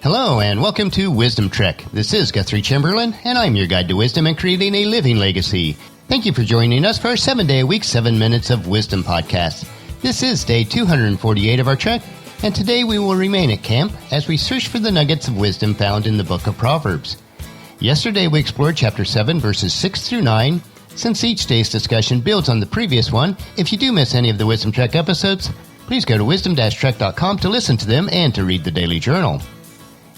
Hello and welcome to Wisdom Trek. This is Guthrie Chamberlain and I'm your guide to wisdom and creating a living legacy. Thank you for joining us for our 7-day-a-week 7 Minutes of Wisdom podcast. This is day 248 of our trek, and today we will remain at camp as we search for the nuggets of wisdom found in the book of Proverbs. Yesterday we explored chapter 7 verses 6 through 9. Since each day's discussion builds on the previous one, if you do miss any of the Wisdom Trek episodes, please go to wisdom-trek.com to listen to them and to read the daily journal.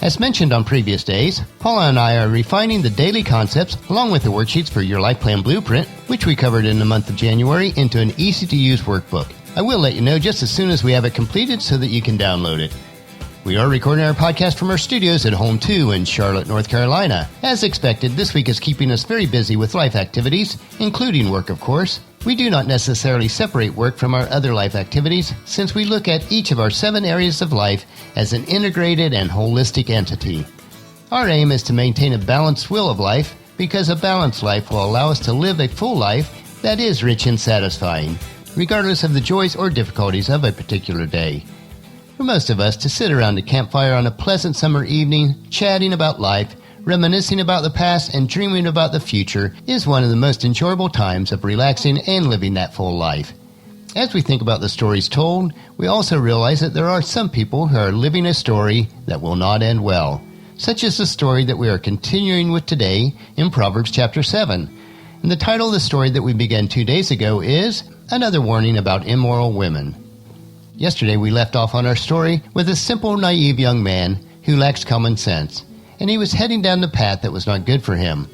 As mentioned on previous days, Paula and I are refining the daily concepts along with the worksheets for your life plan blueprint, which we covered in the month of January, into an easy-to-use workbook. I will let you know just as soon as we have it completed so that you can download it. We are recording our podcast from our studios at Home 2 in Charlotte, North Carolina. As expected, this week is keeping us very busy with life activities, including work, of course. We do not necessarily separate work from our other life activities, since we look at each of our 7 areas of life as an integrated and holistic entity. Our aim is to maintain a balanced wheel of life, because a balanced life will allow us to live a full life that is rich and satisfying, regardless of the joys or difficulties of a particular day. For most of us, to sit around a campfire on a pleasant summer evening, chatting about life, reminiscing about the past, and dreaming about the future is one of the most enjoyable times of relaxing and living that full life. As we think about the stories told, we also realize that there are some people who are living a story that will not end well, such as the story that we are continuing with today in Proverbs chapter 7. And the title of the story that we began 2 days ago is Another Warning About Immoral Women. Yesterday we left off on our story with a simple, naive young man who lacks common sense, and he was heading down the path that was not good for him.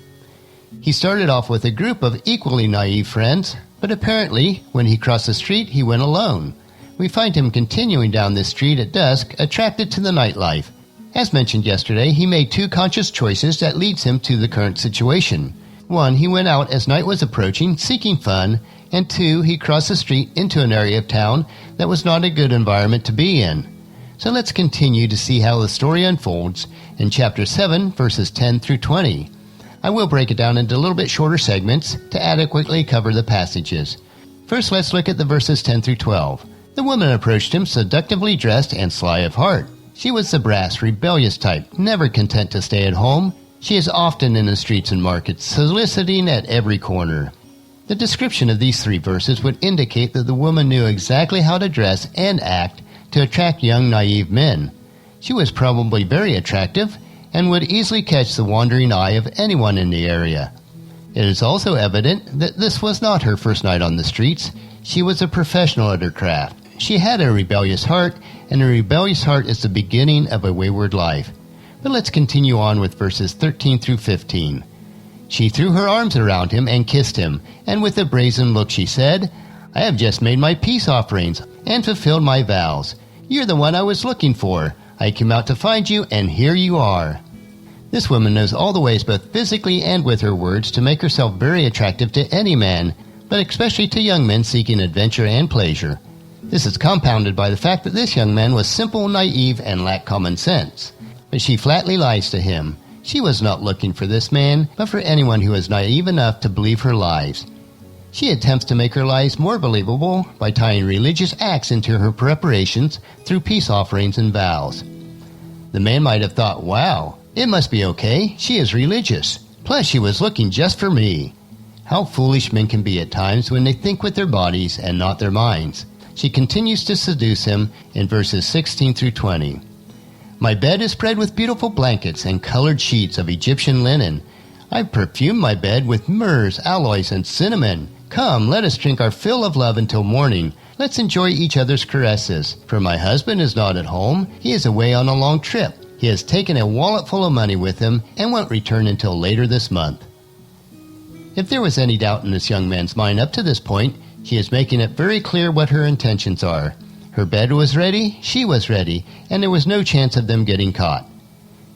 He started off with a group of equally naive friends, but apparently, when he crossed the street, he went alone. We find him continuing down this street at dusk, attracted to the nightlife. As mentioned yesterday, he made 2 conscious choices that leads him to the current situation. 1, he went out as night was approaching, seeking fun, and 2, he crossed the street into an area of town that was not a good environment to be in. So let's continue to see how the story unfolds in chapter 7, verses 10 through 20. I will break it down into a little bit shorter segments to adequately cover the passages. First, let's look at the verses 10 through 12. The woman approached him, seductively dressed and sly of heart. She was the brass, rebellious type, never content to stay at home. She is often in the streets and markets, soliciting at every corner. The description of these 3 verses would indicate that the woman knew exactly how to dress and act to attract young, naive men. She was probably very attractive and would easily catch the wandering eye of anyone in the area. It is also evident that this was not her first night on the streets. She was a professional at her craft. She had a rebellious heart, and a rebellious heart is the beginning of a wayward life. But let's continue on with verses 13 through 15. She threw her arms around him and kissed him, and with a brazen look she said, "I have just made my peace offerings and fulfilled my vows. You're the one I was looking for. I came out to find you, and here you are." This woman knows all the ways, both physically and with her words, to make herself very attractive to any man, but especially to young men seeking adventure and pleasure. This is compounded by the fact that this young man was simple, naive, and lacked common sense. But she flatly lies to him. She was not looking for this man, but for anyone who is naive enough to believe her lies. She attempts to make her lies more believable by tying religious acts into her preparations through peace offerings and vows. The man might have thought, wow, it must be okay, she is religious. Plus she was looking just for me. How foolish men can be at times when they think with their bodies and not their minds. She continues to seduce him in verses 16 through 20. My bed is spread with beautiful blankets and colored sheets of Egyptian linen. I've perfumed my bed with myrrhs, aloes, and cinnamon. Come, let us drink our fill of love until morning. Let's enjoy each other's caresses. For my husband is not at home. He is away on a long trip. He has taken a wallet full of money with him and won't return until later this month. If there was any doubt in this young man's mind up to this point, she is making it very clear what her intentions are. Her bed was ready, she was ready, and there was no chance of them getting caught.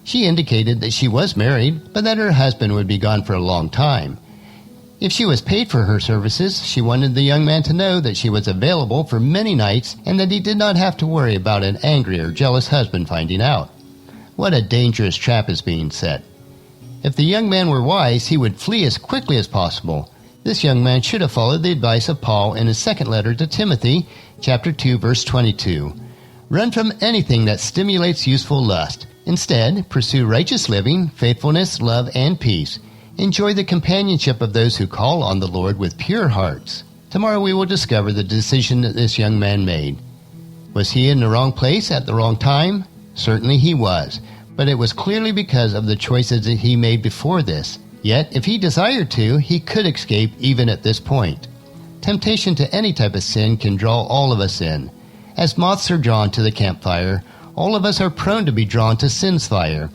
She indicated that she was married, but that her husband would be gone for a long time. If she was paid for her services, she wanted the young man to know that she was available for many nights and that he did not have to worry about an angry or jealous husband finding out. What a dangerous trap is being set. If the young man were wise, he would flee as quickly as possible. This young man should have followed the advice of Paul in his second letter to Timothy, chapter 2, verse 22. Run from anything that stimulates youthful lust. Instead, pursue righteous living, faithfulness, love, and peace. Enjoy the companionship of those who call on the Lord with pure hearts. Tomorrow we will discover the decision that this young man made. Was he in the wrong place at the wrong time? Certainly he was, but it was clearly because of the choices that he made before this. Yet, if he desired to, he could escape even at this point. Temptation to any type of sin can draw all of us in. As moths are drawn to the campfire, all of us are prone to be drawn to sin's fire.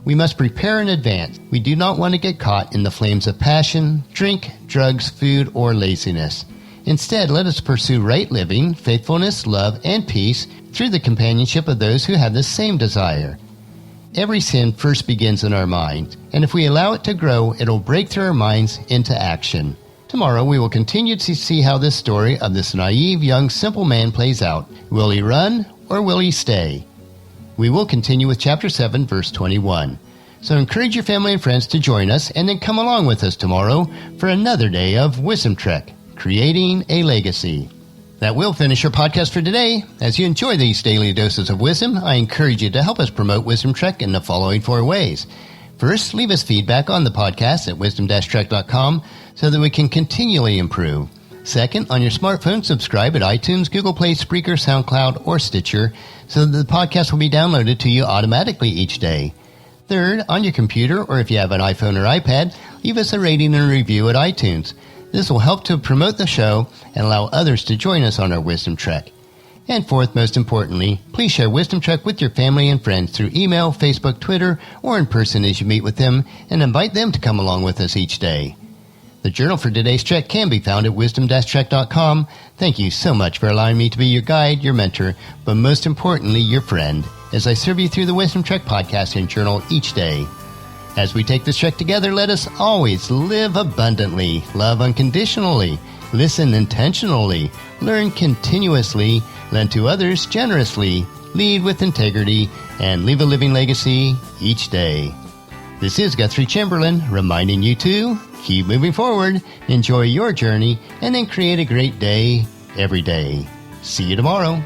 We must prepare in advance. We do not want to get caught in the flames of passion, drink, drugs, food, or laziness. Instead, let us pursue right living, faithfulness, love, and peace through the companionship of those who have the same desire. Every sin first begins in our minds, and if we allow it to grow, it will break through our minds into action. Tomorrow we will continue to see how this story of this naive, young, simple man plays out. Will he run or will he stay? We will continue with chapter 7, verse 21. So encourage your family and friends to join us and then come along with us tomorrow for another day of Wisdom Trek, Creating a Legacy. That will finish our podcast for today. As you enjoy these daily doses of wisdom, I encourage you to help us promote Wisdom Trek in the following 4 ways. First, leave us feedback on the podcast at wisdom-trek.com so that we can continually improve. Second, on your smartphone, subscribe at iTunes, Google Play, Spreaker, SoundCloud, or Stitcher so that the podcast will be downloaded to you automatically each day. Third, on your computer, or if you have an iPhone or iPad, leave us a rating and review at iTunes. This will help to promote the show and allow others to join us on our Wisdom Trek. And fourth, most importantly, please share Wisdom Trek with your family and friends through email, Facebook, Twitter, or in person as you meet with them, and invite them to come along with us each day. The journal for today's trek can be found at wisdom-trek.com. Thank you so much for allowing me to be your guide, your mentor, but most importantly, your friend, as I serve you through the Wisdom Trek podcast and journal each day. As we take this trek together, let us always live abundantly, love unconditionally, listen intentionally, learn continuously, lend to others generously, lead with integrity, and leave a living legacy each day. This is Guthrie Chamberlain reminding you to keep moving forward, enjoy your journey, and then create a great day every day. See you tomorrow.